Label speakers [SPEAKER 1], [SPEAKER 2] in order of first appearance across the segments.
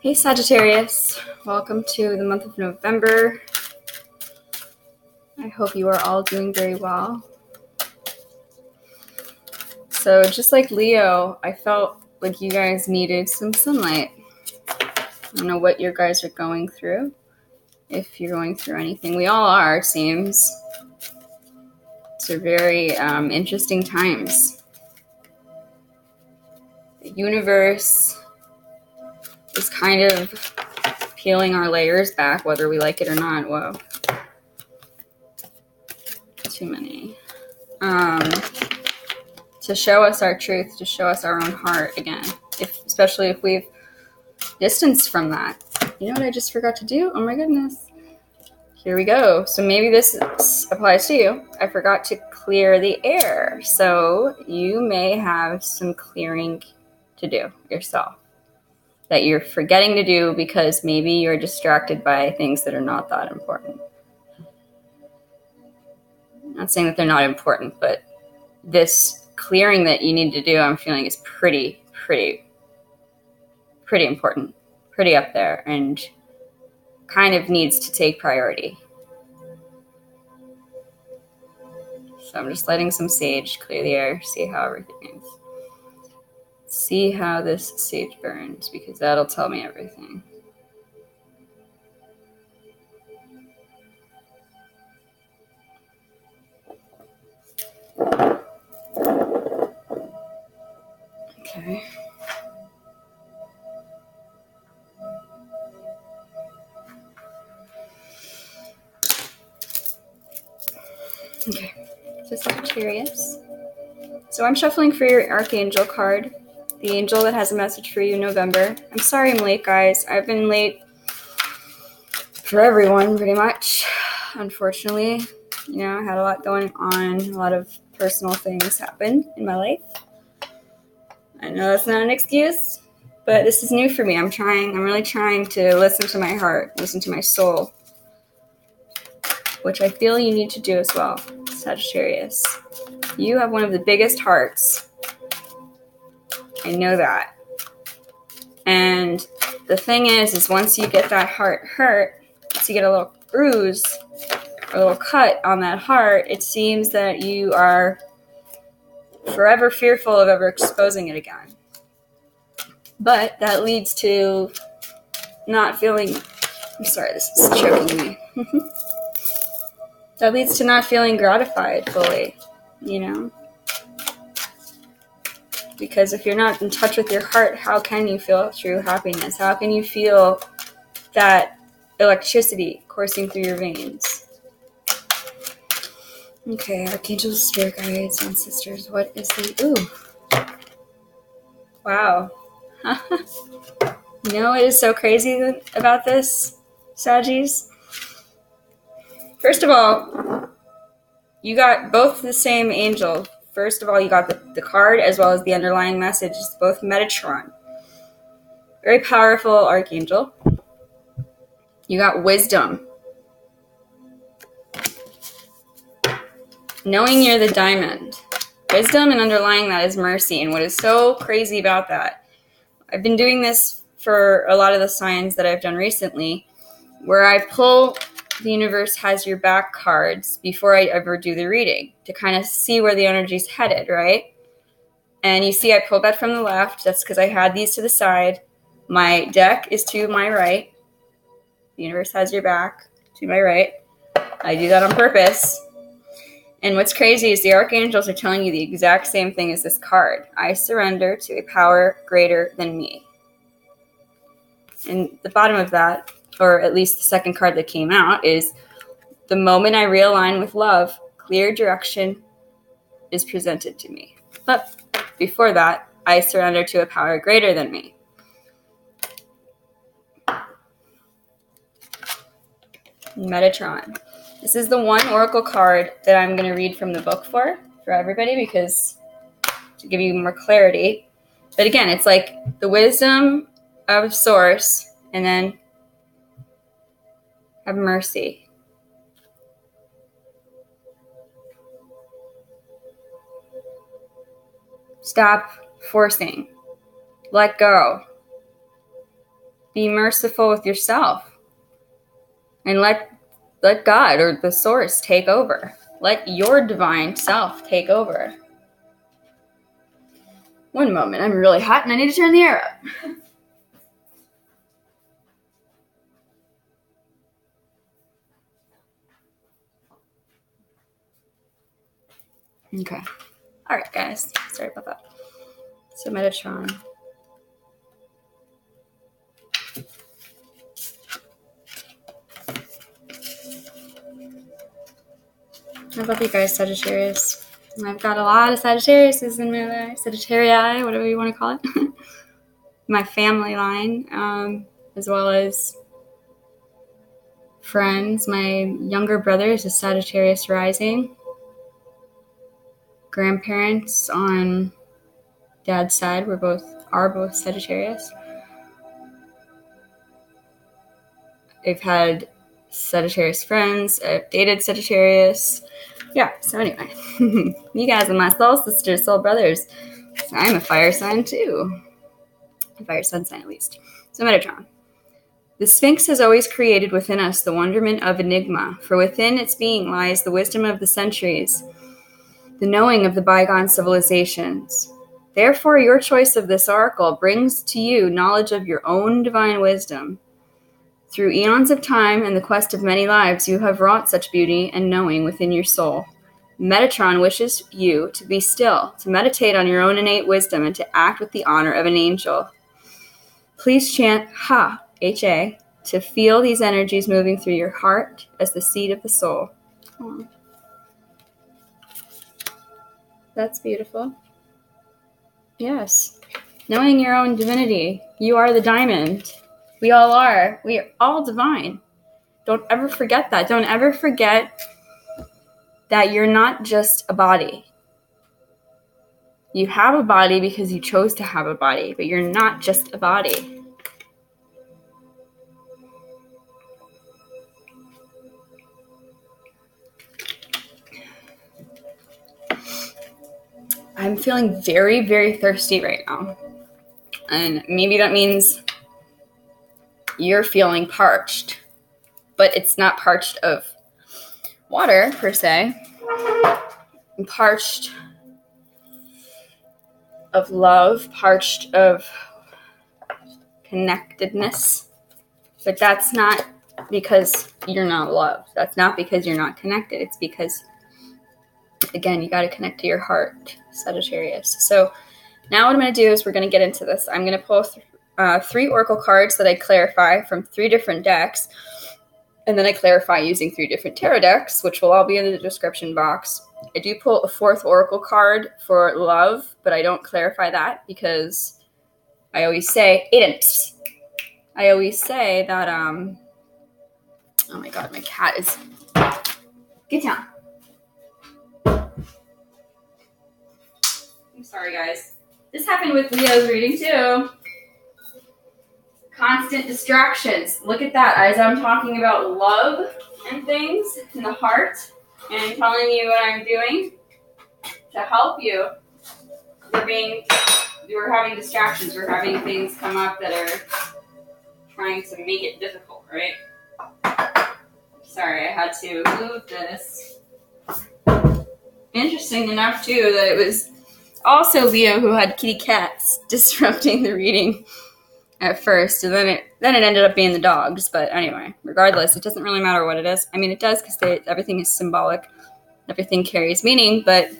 [SPEAKER 1] Hey Sagittarius, welcome to the month of November. I hope you are all doing very well. So just like Leo, I felt like you guys needed some sunlight. I don't know what you guys are going through, if you're going through anything. We all are, it seems. It's a very interesting times. The universe is kind of peeling our layers back, whether we like it or not. Whoa. Too many. To show us our truth, to show us our own heart again. Especially if we've distanced from that. You know what I just forgot to do? Oh my goodness. Here we go. So maybe this applies to you. I forgot to clear the air. So you may have some clearing to do yourself that you're forgetting to do because maybe you're distracted by things that are not that important. I'm not saying that they're not important, but this clearing that you need to do, I'm feeling, is pretty important, pretty up there, and kind of needs to take priority. So I'm just letting some sage clear the air, see how everything is. See how this sage burns, because that'll tell me everything. Okay. Okay. So Sagittarius. So I'm shuffling for your Archangel card. The angel that has a message for you in November. I'm sorry I'm late, guys. I've been late for everyone, pretty much. Unfortunately, you know, I had a lot going on. A lot of personal things happened in my life. I know that's not an excuse, but this is new for me. I'm really trying to listen to my heart, listen to my soul, which I feel you need to do as well, Sagittarius. You have one of the biggest hearts. I know that. And the thing is once you get that heart hurt, once you get a little bruise, a little cut on that heart, it seems that you are forever fearful of ever exposing it again. But that leads to not feeling, I'm sorry, this is choking me. That leads to not feeling gratified fully, you know? Because if you're not in touch with your heart, how can you feel true happiness? How can you feel that electricity coursing through your veins? Okay, Archangels, Spirit Guides, Ancestors, what is the... Ooh. Wow. You know what is so crazy about this, Saggies? First of all, you got both the same angel. First of all, you got the card as well as the underlying message. It's both Metatron. Very powerful Archangel. You got wisdom. Knowing you're the diamond. Wisdom, and underlying that is mercy. And what is so crazy about that, I've been doing this for a lot of the signs that I've done recently, where I pull the universe has your back cards before I ever do the reading to kind of see where the energy's headed, right? And you see I pulled that from the left. That's because I had these to the side. My deck is to my right. The universe has your back to my right. I do that on purpose. And what's crazy is the archangels are telling you the exact same thing as this card. I surrender to a power greater than me. And the bottom of that, or at least the second card that came out, is the moment I realign with love, clear direction is presented to me. But before that, I surrender to a power greater than me. Metatron. This is the one oracle card that I'm going to read from the book for everybody, because to give you more clarity. But again, it's like the wisdom of source, and then have mercy. Stop forcing. Let go. be merciful with yourself and let God or the source take over. Let your divine self take over. One moment, I'm really hot and I need to turn the air up. Okay. All right, guys. Sorry about that. So Metatron. I love you guys, Sagittarius. I've got a lot of Sagittariuses in my life. Sagittarii, whatever you want to call it. My family line, as well as friends. My younger brother is a Sagittarius rising. Grandparents on dad's side are both Sagittarius. I've had Sagittarius friends. I've dated Sagittarius. Yeah, so anyway. You guys are my soul sisters, soul brothers. So I'm a fire sign too. A fire sun sign at least. So Metatron. The Sphinx has always created within us the wonderment of enigma, for within its being lies the wisdom of the centuries, the knowing of the bygone civilizations. Therefore, your choice of this oracle brings to you knowledge of your own divine wisdom. Through eons of time and the quest of many lives, you have wrought such beauty and knowing within your soul. Metatron wishes you to be still, to meditate on your own innate wisdom, and to act with the honor of an angel. Please chant Ha, H-A, to feel these energies moving through your heart as the seed of the soul. Aww. That's beautiful. Yes. Knowing your own divinity. You are the diamond. We all are. We are all divine. Don't ever forget that. Don't ever forget that you're not just a body. You have a body because you chose to have a body, but you're not just a body. I'm feeling very, very thirsty right now. And maybe that means you're feeling parched. But it's not parched of water, per se. I'm parched of love, parched of connectedness. But that's not because you're not loved. That's not because you're not connected. It's because, again, you got to connect to your heart, Sagittarius. So now what I'm going to do is we're going to get into this. I'm going to pull 3 oracle cards that I clarify from 3 different decks. And then I clarify using 3 different tarot decks, which will all be in the description box. I do pull a 4th oracle card for love, but I don't clarify that because I always say, I always say that, oh my god, my cat is, get down. I'm sorry, guys. This happened with Leo's reading too. Constant distractions. Look at that. As I'm talking about love and things in the heart and telling you what I'm doing to help you, we're having distractions. We're having things come up that are trying to make it difficult, right? Sorry, I had to move this. Interesting enough, too, that it was also Leo who had kitty cats disrupting the reading at first, and then it ended up being the dogs. But anyway, regardless, it doesn't really matter what it is. I mean, it does because everything is symbolic. Everything carries meaning, but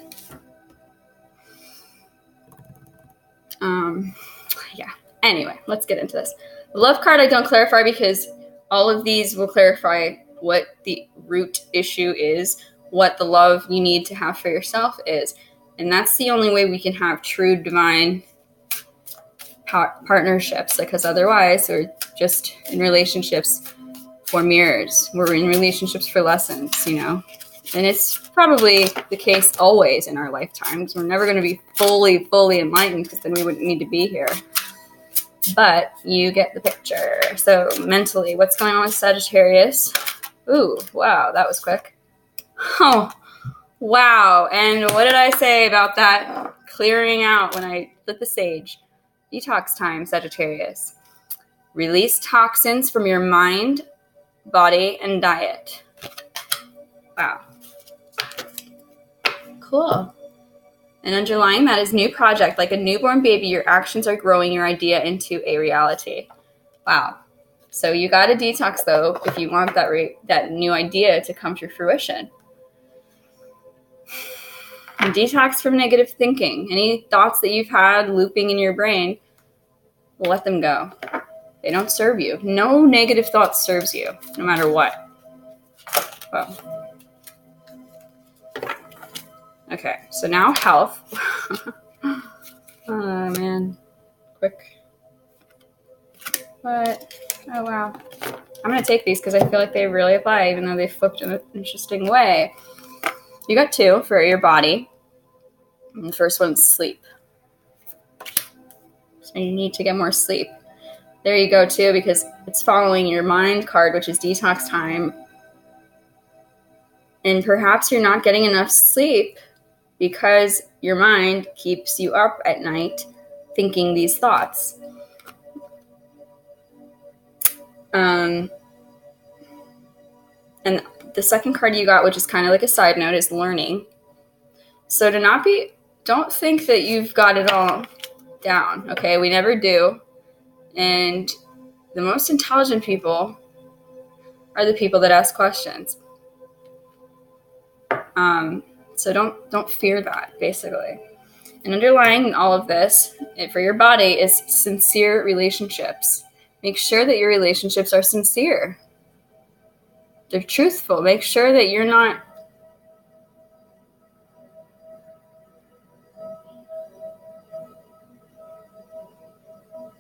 [SPEAKER 1] yeah. Anyway, let's get into this. The love card I don't clarify because all of these will clarify what the root issue is, what the love you need to have for yourself is. And that's the only way we can have true divine partnerships, because otherwise we're just in relationships for mirrors. We're in relationships for lessons, you know. And it's probably the case always in our lifetimes. We're never going to be fully enlightened because then we wouldn't need to be here. But you get the picture. So mentally, what's going on with Sagittarius? Ooh, wow, that was quick. Oh, wow. And what did I say about that clearing out when I lit the sage? Detox time, Sagittarius. Release toxins from your mind, body, and diet. Wow. Cool. And underlying that is new project. Like a newborn baby, your actions are growing your idea into a reality. Wow. So you got to detox, though, if you want that new idea to come to fruition. And detox from negative thinking. Any thoughts that you've had looping in your brain, let them go. They don't serve you. No negative thought serves you, no matter what. Well. Okay, so now health. Oh, man. Quick. What? Oh, wow. I'm going to take these because I feel like they really apply, even though they flipped in an interesting way. You got 2 for your body. And the first one's sleep. So you need to get more sleep. There you go, too, because it's following your mind card, which is detox time. And perhaps you're not getting enough sleep because your mind keeps you up at night thinking these thoughts. And the second card you got, which is kind of like a side note, is learning. So don't think that you've got it all down, okay? We never do. And the most intelligent people are the people that ask questions. So don't fear that, basically. And underlying all of this, for your body, is sincere relationships. Make sure that your relationships are sincere. They're truthful. Make sure that you're not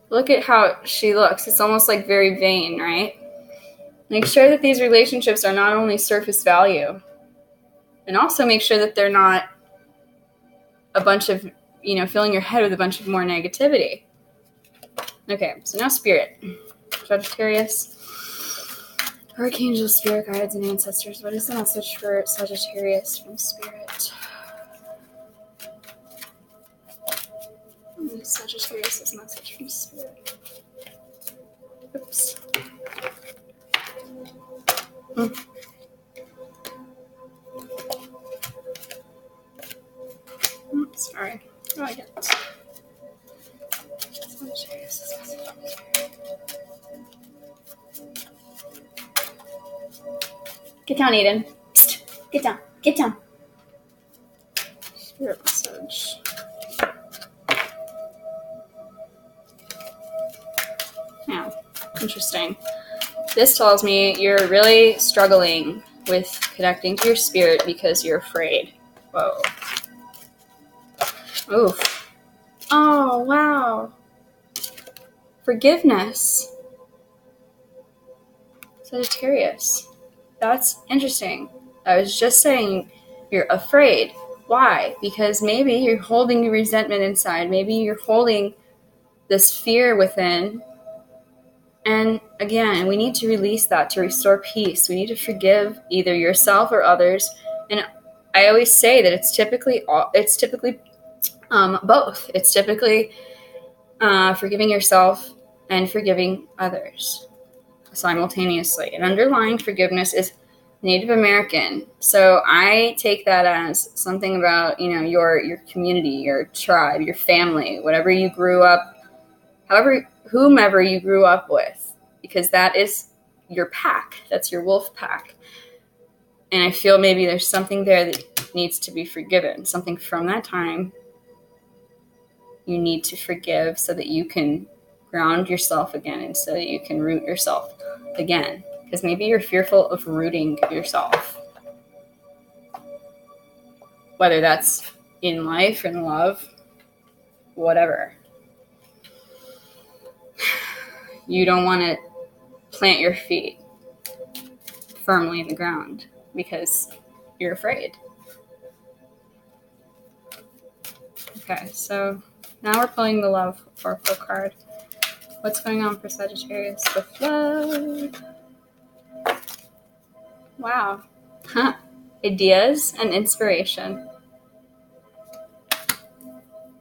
[SPEAKER 1] look at how she looks. It's almost like very vain, right? Make sure that these relationships are not only surface value, and also make sure that they're not a bunch of, filling your head with a bunch of more negativity. Okay, so now spirit. Sagittarius. Archangel, spirit guides, and ancestors. What is the message for Sagittarius from spirit? Sagittarius' message from spirit. Oops. Sorry. Oh, I get it. Sagittarius' message from spirit. Get down, Eden. Psst. Get down. Get down. Spirit message. Yeah, interesting. This tells me you're really struggling with connecting to your spirit because you're afraid. Whoa. Oof. Oh, wow. Forgiveness. Sagittarius. That's interesting. I was just saying you're afraid. Why? Because maybe you're holding resentment inside. Maybe you're holding this fear within. And again, we need to release that to restore peace. We need to forgive either yourself or others. And I always say that it's typically both. It's typically forgiving yourself and forgiving others simultaneously. And underlying forgiveness is Native American. So I take that as something about, your community, your tribe, your family, whatever you grew up, whomever you grew up with, because that is your pack. That's your wolf pack. And I feel maybe there's something there that needs to be forgiven, something from that time you need to forgive so that you can ground yourself again and so that you can root yourself again. Because maybe you're fearful of rooting yourself. Whether that's in life, in love, whatever. You don't want to plant your feet firmly in the ground because you're afraid. Okay, so now we're pulling the love oracle card. What's going on for Sagittarius with love? Wow. Ideas and inspiration.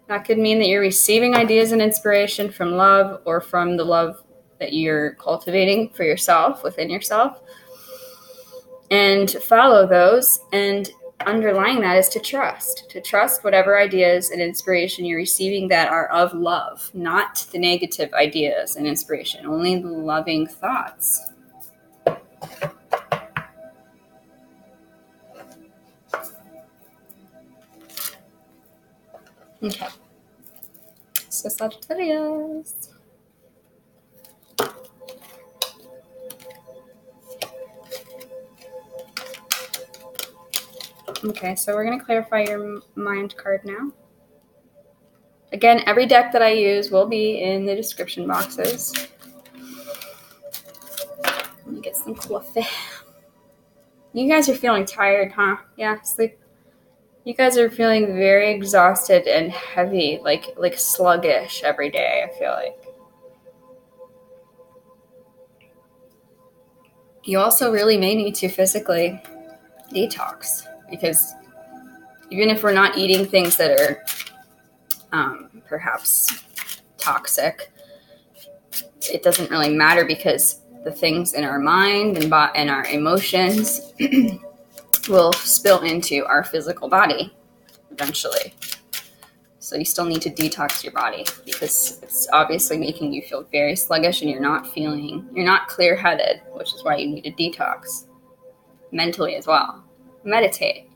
[SPEAKER 1] That could mean that you're receiving ideas and inspiration from love or from the love that you're cultivating for yourself, within yourself, and follow those. And underlying that is to trust whatever ideas and inspiration you're receiving that are of love, not the negative ideas and inspiration, only the loving thoughts. Okay, so Sagittarius. Okay, so we're going to clarify your mind card now. Again, every deck that I use will be in the description boxes. Let me get some coffee. You guys are feeling tired, huh? Yeah, sleep. You guys are feeling very exhausted and heavy, like sluggish every day, I feel like. You also really may need to physically detox, because even if we're not eating things that are perhaps toxic, it doesn't really matter, because the things in our mind and our emotions will spill into our physical body eventually. So you still need to detox your body, because it's obviously making you feel very sluggish, and you're not clear-headed, which is why you need to detox mentally as well. Meditate.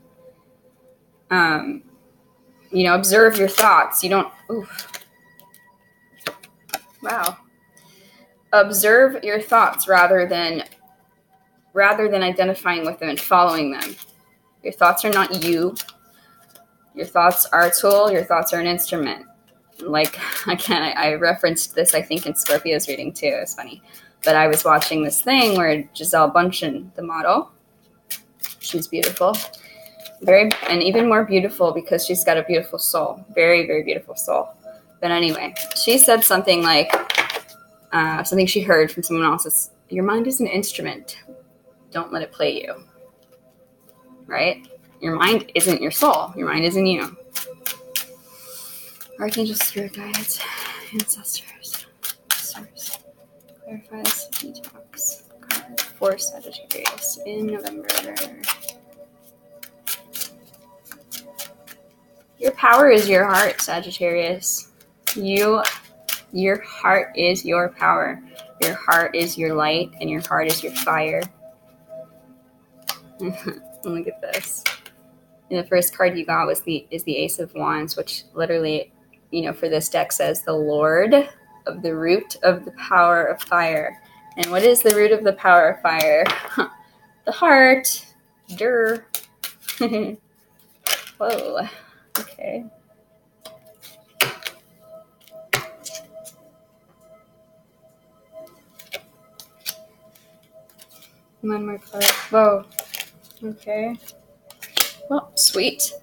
[SPEAKER 1] Observe your thoughts. Wow. Observe your thoughts rather than identifying with them and following them. Your thoughts are not you. Your thoughts are a tool. Your thoughts are an instrument. Like, again, I referenced this, I think, in Scorpio's reading too. It's funny. But I was watching this thing where Gisele Bundchen, the model, she's beautiful. And even more beautiful because she's got a beautiful soul. Very, very beautiful soul. But anyway, she said something like, something she heard from someone else is, your mind is an instrument. Don't let it play you. Right? Your mind isn't your soul. Your mind isn't you. Archangel, spirit guides, ancestors, stars, clarify this detox card for Sagittarius in November. Your power is your heart, Sagittarius. Your heart is your power. Your heart is your light, and your heart is your fire. Look at this. And the first card you got is the Ace of Wands, which literally, for this deck says the Lord of the root of the power of fire. And what is the root of the power of fire? The heart. Durr. Whoa. Okay. One more card. Whoa. Okay. Well, sweet.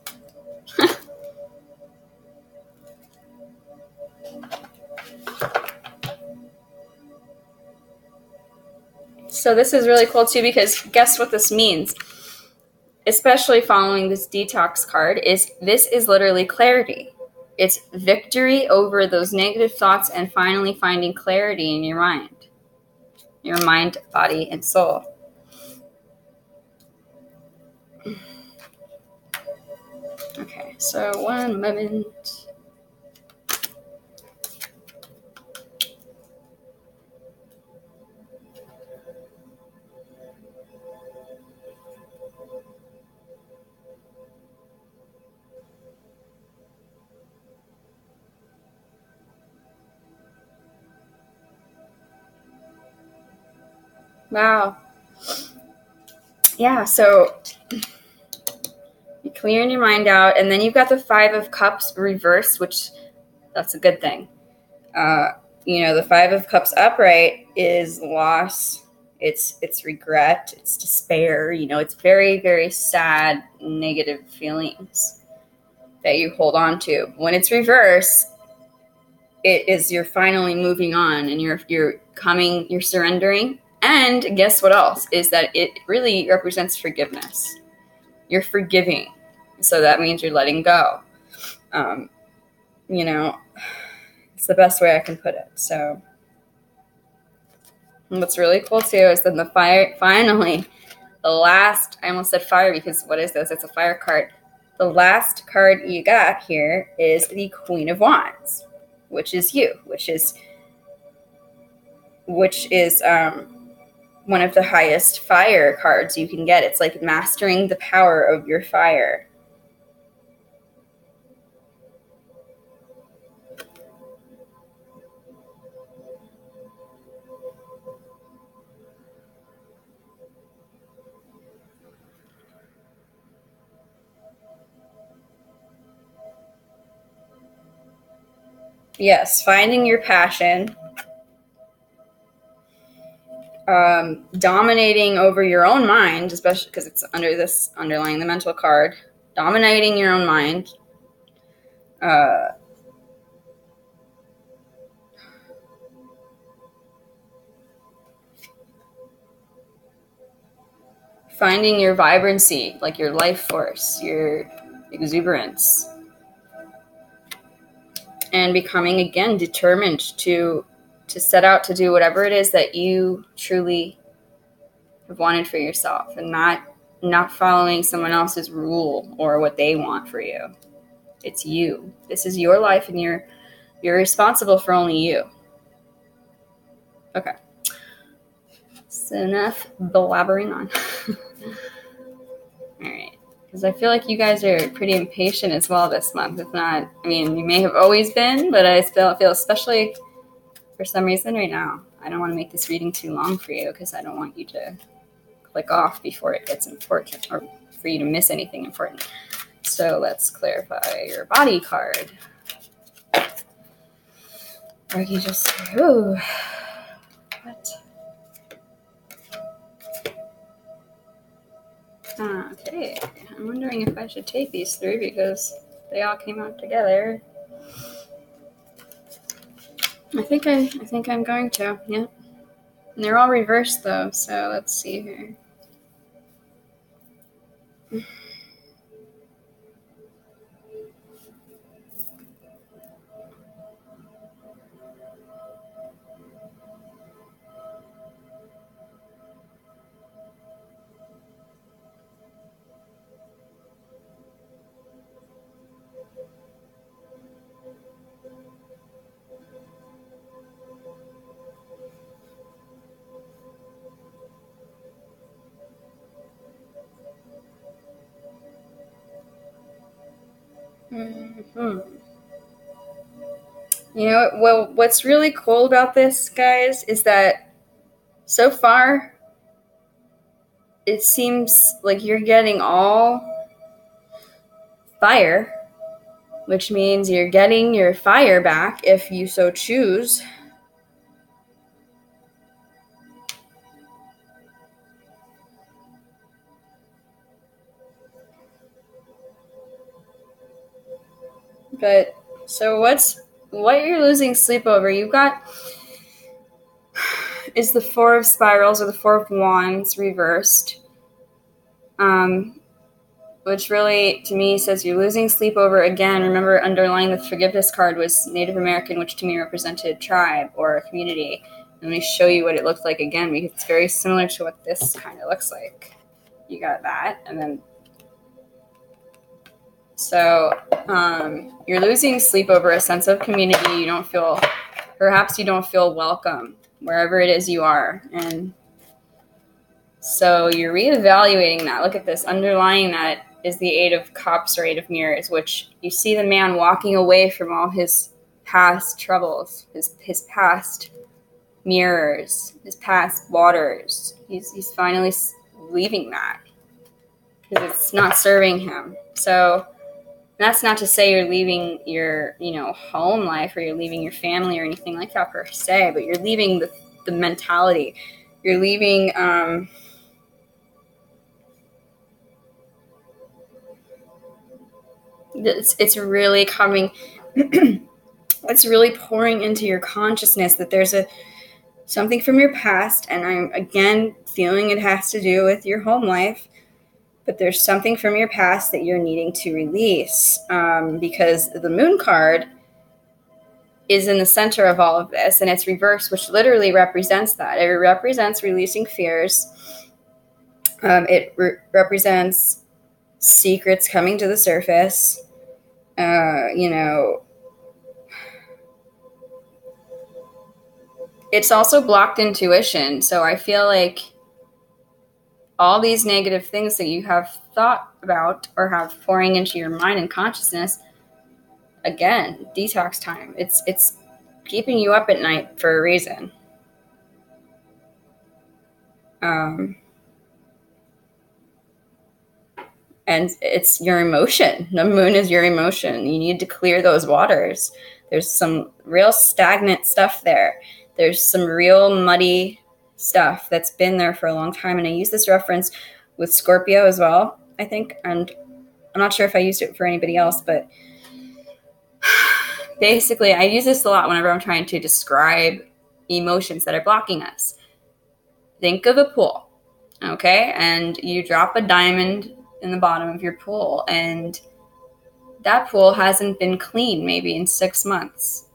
[SPEAKER 1] So this is really cool too, because guess what this means? Especially following this detox card, this is literally clarity. It's victory over those negative thoughts and finally finding clarity in your mind, body, and soul. Okay, so one moment. Wow. Yeah, so you're clearing your mind out, and then you've got the Five of Cups reversed, which that's a good thing. The Five of Cups upright is loss. It's regret. It's despair. It's very, very sad, negative feelings that you hold on to. When it's reversed, it is you're finally moving on, and you're surrendering. And guess what else? Is that it really represents forgiveness. You're forgiving. So that means you're letting go. It's the best way I can put it. So And what's really cool too is then the fire, finally, the last, I almost said fire because what is this? It's a fire card. The last card you got here is the Queen of Wands, which is you, which is one of the highest fire cards you can get. It's like mastering the power of your fire. Yes, finding your passion, dominating over your own mind, especially because it's underlying the mental card, dominating your own mind, finding your vibrancy, like your life force, your exuberance, and becoming, again, determined to set out to do whatever it is that you truly have wanted for yourself, and not following someone else's rule or what they want for you. It's you. This is your life, and you're responsible for only you. Okay. So enough blabbering on. All right. Because I feel like you guys are pretty impatient as well this month. If not, I mean, you may have always been, but I still feel, especially for some reason right now, I don't want to make this reading too long for you because I don't want you to click off before it gets important or for you to miss anything important. So let's clarify your body card. Or you just, ooh, what? Okay, I'm wondering if I should take these three because they all came out together. I think I'm going to, yeah. And they're all reversed though, so let's see here. Mm-hmm. You know, well, what's really cool about this, guys, is that so far it seems like you're getting all fire, which means you're getting your fire back if you so choose. But so what you're losing sleep over, you've got is the Four of Spirals or the Four of Wands reversed, which really to me says you're losing sleep over, again, remember underlying the forgiveness card was Native American, which to me represented tribe or a community. Let me show you what it looked like again, because it's very similar to what this kind of looks like. You got that, and then so you're losing sleep over a sense of community. Perhaps you don't feel welcome wherever it is you are. And so you're reevaluating that. Look at this. Underlying that is the Eight of Cups or Eight of Mirrors, which you see the man walking away from all his past troubles, his past mirrors, his past waters. He's finally leaving that because it's not serving him. So that's not to say you're leaving your, home life or you're leaving your family or anything like that per se, but you're leaving the mentality. You're leaving, it's really coming, it's really pouring into your consciousness that there's something from your past, and I'm, again, feeling it has to do with your home life. But there's something from your past that you're needing to release because the Moon card is in the center of all of this, and it's reversed, which literally represents that. It represents releasing fears. It represents secrets coming to the surface. You know, it's also blocked intuition. So I feel like all these negative things that you have thought about or have pouring into your mind and consciousness, again, detox time. It's keeping you up at night for a reason. And it's your emotion. The moon is your emotion. You need to clear those waters. There's some real stagnant stuff there. There's some real muddy stuff that's been there for a long time. And I use this reference with Scorpio as well, I think. And I'm not sure if I used it for anybody else, but basically I use this a lot whenever I'm trying to describe emotions that are blocking us. Think of a pool, okay? And you drop a diamond in the bottom of your pool, and that pool hasn't been cleaned maybe in 6 months.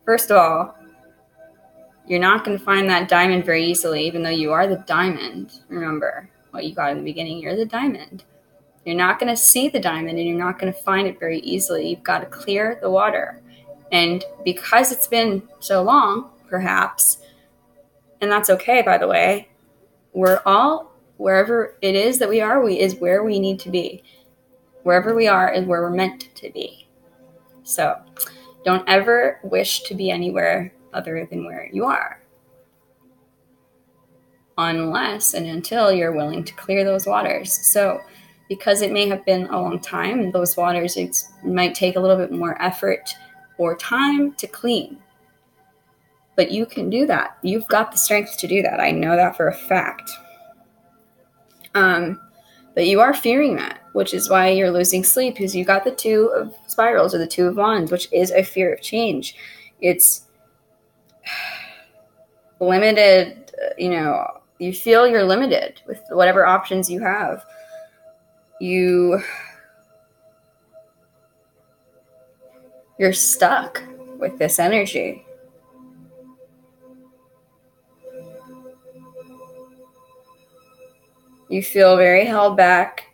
[SPEAKER 1] First of all, you're not going to find that diamond very easily, even though you are the diamond. Remember what you got in the beginning. You're the diamond. You're not going to see the diamond, and you're not going to find it very easily. You've got to clear the water. And because it's been so long, perhaps, and that's okay, by the way, we're all, wherever it is that we are, is where we need to be. Wherever we are is where we're meant to be. So don't ever wish to be anywhere other than where you are, unless and until you're willing to clear those waters. So because it may have been a long time, those waters, it might take a little bit more effort or time to clean. But you can do that. You've got the strength to do that. I know that for a fact. But you are fearing that, which is why you're losing sleep, because you got the Two of Spirals or the Two of Wands, which is a fear of change. It's limited, you know, you feel you're limited with whatever options you have. You're stuck with this energy. You feel very held back.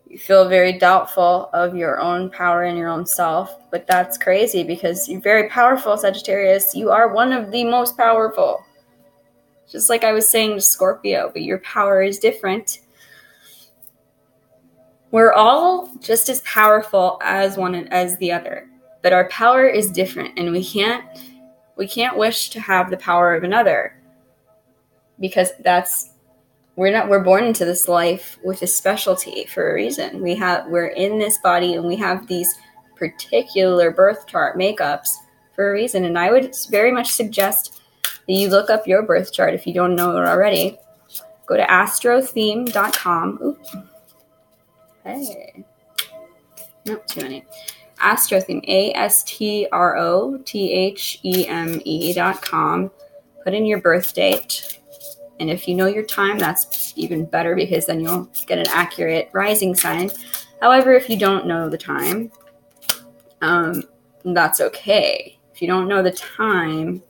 [SPEAKER 1] You feel very doubtful of your own power and your own self. But that's crazy because you're very powerful, Sagittarius. You are one of the most powerful. Just like I was saying to Scorpio, but your power is different. We're all just as powerful as one as the other. But our power is different, and we can't wish to have the power of another, because we're born into this life with a specialty for a reason. We're in this body, and we have these particular birth chart makeups for a reason. And I would very much suggest that you look up your birth chart if you don't know it already. Go to astrotheme.com. Oops. Hey. Nope, too many. Astrotheme, ASTROTHEME.com. Put in your birth date. And if you know your time, that's even better, because then you'll get an accurate rising sign. However, if you don't know the time, that's okay. If you don't know the time,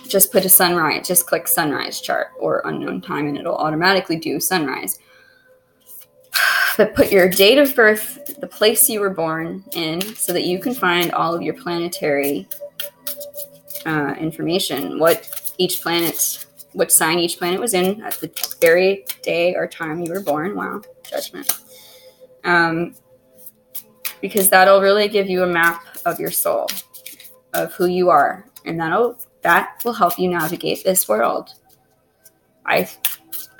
[SPEAKER 1] just put a sunrise. Just click sunrise chart or unknown time, and it'll automatically do sunrise. But put your date of birth, the place you were born in, so that you can find all of your planetary information, what sign each planet was in at the very day or time you were born. Wow, judgment. Because that'll really give you a map of your soul, of who you are, and that will help you navigate this world. I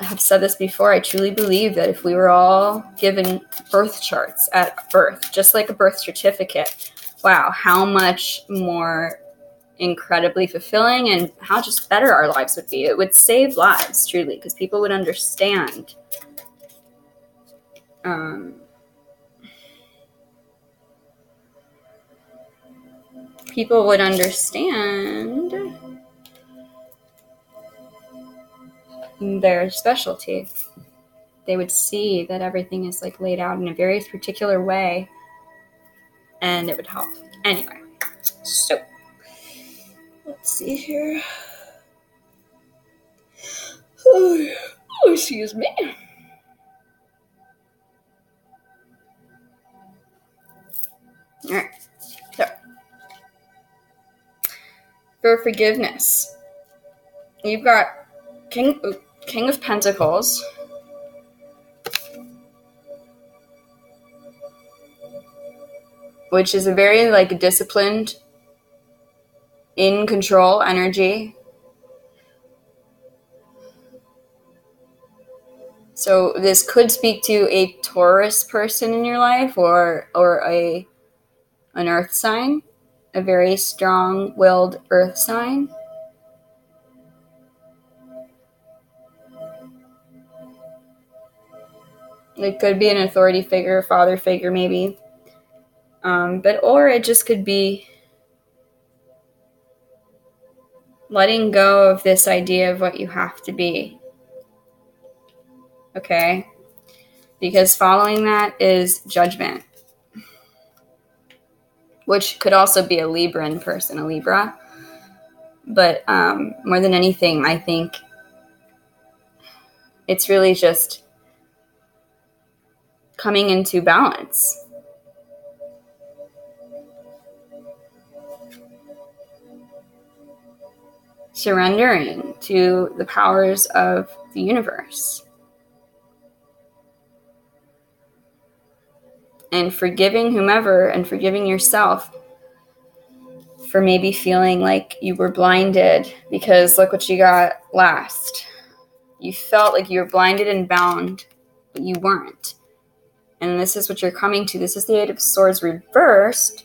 [SPEAKER 1] have said this before. I truly believe that if we were all given birth charts at birth, just like a birth certificate, wow, how much more incredibly fulfilling and how just better our lives would be. It would save lives, truly, because people would understand. People would understand their specialty. they would see that everything is like laid out in a very particular way, and it would help. Anyway, so let's see here. Oh, excuse me. All right. So, for forgiveness, you've got King of Pentacles, which is a very like disciplined, in control energy. So this could speak to a Taurus person in your life, or an earth sign, a very strong-willed earth sign. It could be an authority figure, father figure maybe. Or it just could be letting go of this idea of what you have to be. Okay? Because following that is judgment. Which could also be a Libran person, a Libra. But more than anything, I think it's really just coming into balance. Surrendering to the powers of the universe. And forgiving whomever and forgiving yourself for maybe feeling like you were blinded, because look what you got last. You felt like you were blinded and bound, but you weren't. And this is what you're coming to. This is the Eight of Swords reversed,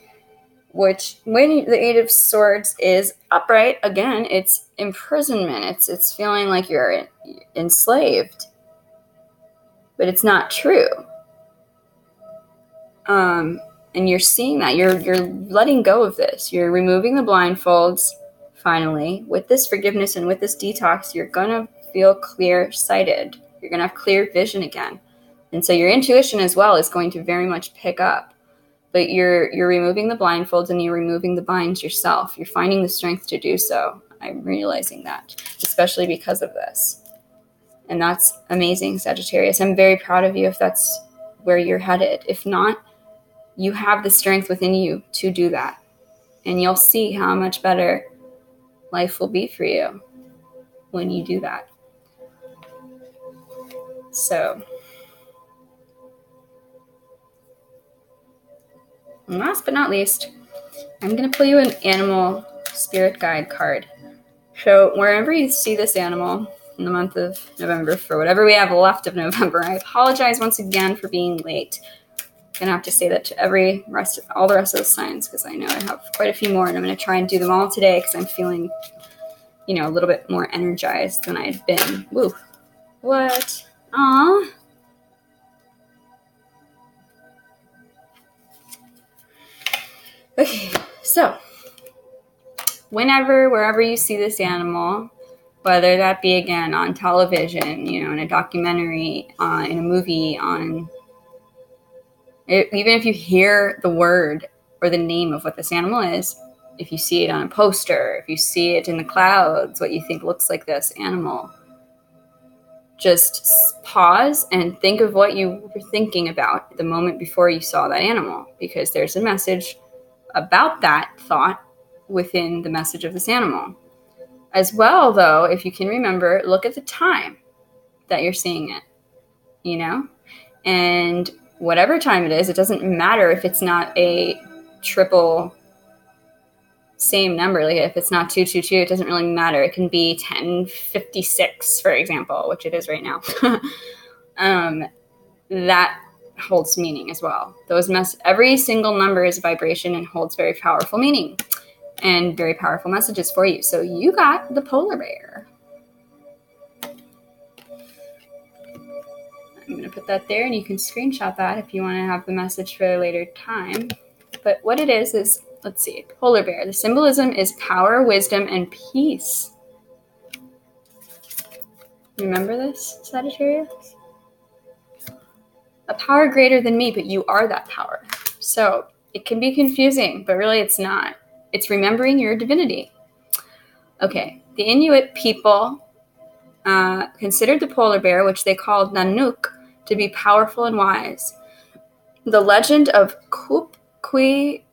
[SPEAKER 1] which when the Eight of Swords is upright, again, it's imprisonment. It's feeling like you're enslaved. But it's not true. And you're seeing that. You're letting go of this. You're removing the blindfolds, finally. With this forgiveness and with this detox, you're going to feel clear-sighted. You're going to have clear vision again. And so your intuition as well is going to very much pick up. But you're removing the blindfolds and you're removing the binds yourself. You're finding the strength to do so. I'm realizing that, especially because of this. And that's amazing, Sagittarius. I'm very proud of you if that's where you're headed. If not, you have the strength within you to do that. And you'll see how much better life will be for you when you do that. So, and last but not least, I'm going to pull you an animal spirit guide card. So wherever you see this animal in the month of November, for whatever we have left of November, I apologize once again for being late. I'm going to have to say that to all the rest of the signs, because I know I have quite a few more, and I'm going to try and do them all today because I'm feeling, a little bit more energized than I've been. Woo. What? Aw. Okay, so wherever you see this animal, whether that be again on television, in a documentary, in a movie, even if you hear the word or the name of what this animal is, if you see it on a poster, if you see it in the clouds, what you think looks like this animal, just pause and think of what you were thinking about the moment before you saw that animal, because there's a message about that thought within the message of this animal. As well, though, if you can remember, look at the time that you're seeing it, and whatever time it is, it doesn't matter if it's not a triple same number. Like if it's not 222, it doesn't really matter. It can be 1056, for example, which it is right now. That holds meaning as well. Every single number is a vibration and holds very powerful meaning and very powerful messages for you. So you got the polar bear. I'm going to put that there, and you can screenshot that if you want to have the message for a later time. But what it is, let's see, polar bear. The symbolism is power, wisdom, and peace. Remember this, Sagittarius? a power greater than me, but you are that power. So it can be confusing, but really it's not. It's remembering your divinity. Okay, the Inuit people considered the polar bear, which they called Nanook, to be powerful and wise. The legend of Kupkijiak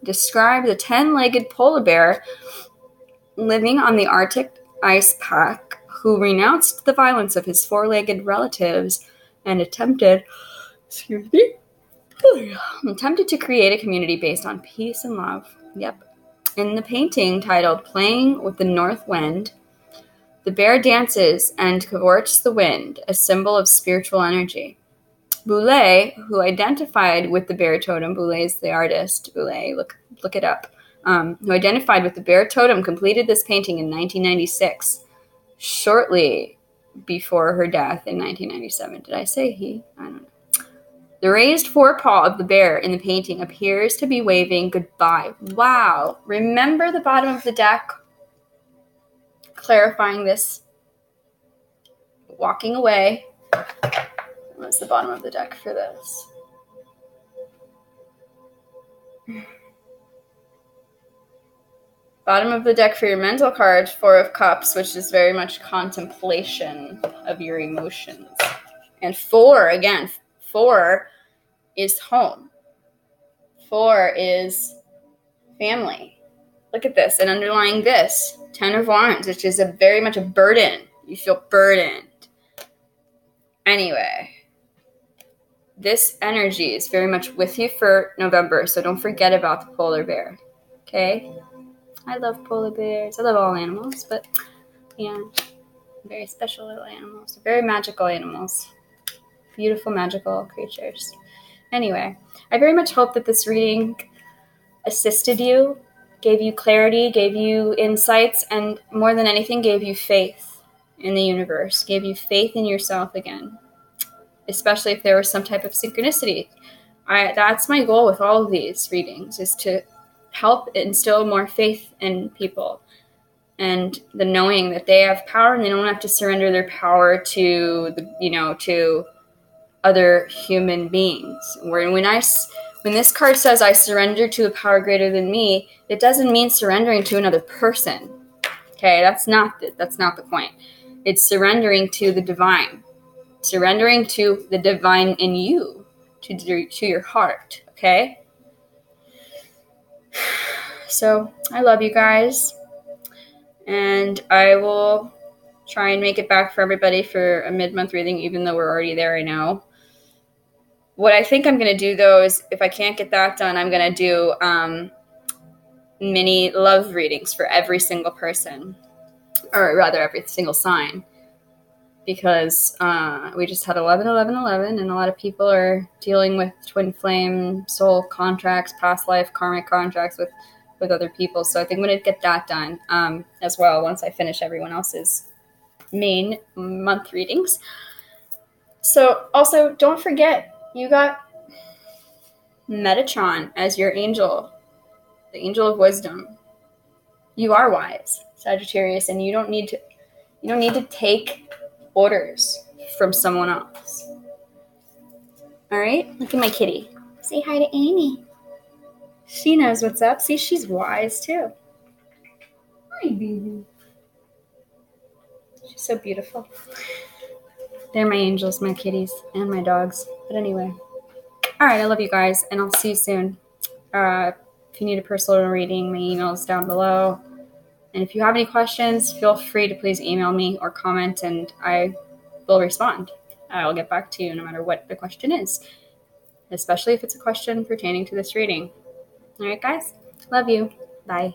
[SPEAKER 1] described a 10-legged polar bear living on the Arctic ice pack who renounced the violence of his 4-legged relatives and attempted to create a community based on peace and love. Yep. In the painting titled Playing with the North Wind, the bear dances and cavorts the wind, a symbol of spiritual energy. Boulez, who identified with the bear totem, Boulez is the artist, Boulez, look it up, who identified with the bear totem, completed this painting in 1996, shortly before her death in 1997. Did I say he? I don't know. The raised forepaw of the bear in the painting appears to be waving goodbye. Wow. Remember the bottom of the deck? Clarifying this. Walking away. What's the bottom of the deck for this? Bottom of the deck for your mental card, 4 of Cups, which is very much contemplation of your emotions. And 4, again, 4 is home. 4 is family. Look at this. And underlying this, 10 of Wands, which is very much a burden. You feel burdened. Anyway, this energy is very much with you for November, so don't forget about the polar bear. Okay? I love polar bears. I love all animals, but yeah, very special little animals. Very magical animals. Beautiful, magical creatures. Anyway, I very much hope that this reading assisted you, gave you clarity, gave you insights, and more than anything, gave you faith in the universe, gave you faith in yourself again, especially if there was some type of synchronicity. That's my goal with all of these readings, is to help instill more faith in people and the knowing that they have power and they don't have to surrender their power to to other human beings. When this card says I surrender to a power greater than me, it doesn't mean surrendering to another person. Okay, that's not the point. It's surrendering to the divine, surrendering to the divine in you, to your heart. Okay. So I love you guys, and I will try and make it back for everybody for a mid-month reading, even though we're already there, I know. What I think I'm going to do, though, is if I can't get that done, I'm going to do mini love readings for every single person, or rather every single sign, because we just had 11, 11, 11, and a lot of people are dealing with twin flame, soul contracts, past life, karmic contracts with other people. So I think I'm going to get that done as well once I finish everyone else's main month readings. So also, don't forget, you got Metatron as your angel, the angel of wisdom. You are wise, Sagittarius, and you don't need to take orders from someone else. All right? Look at my kitty. Say hi to Amy. She knows what's up. See, she's wise too. Hi, baby. She's so beautiful. They're my angels, my kitties, and my dogs. But anyway. All right, I love you guys, and I'll see you soon. If you need a personal reading, my email is down below. And if you have any questions, feel free to please email me or comment, and I will respond. I'll get back to you no matter what the question is, especially if it's a question pertaining to this reading. All right, guys. Love you. Bye.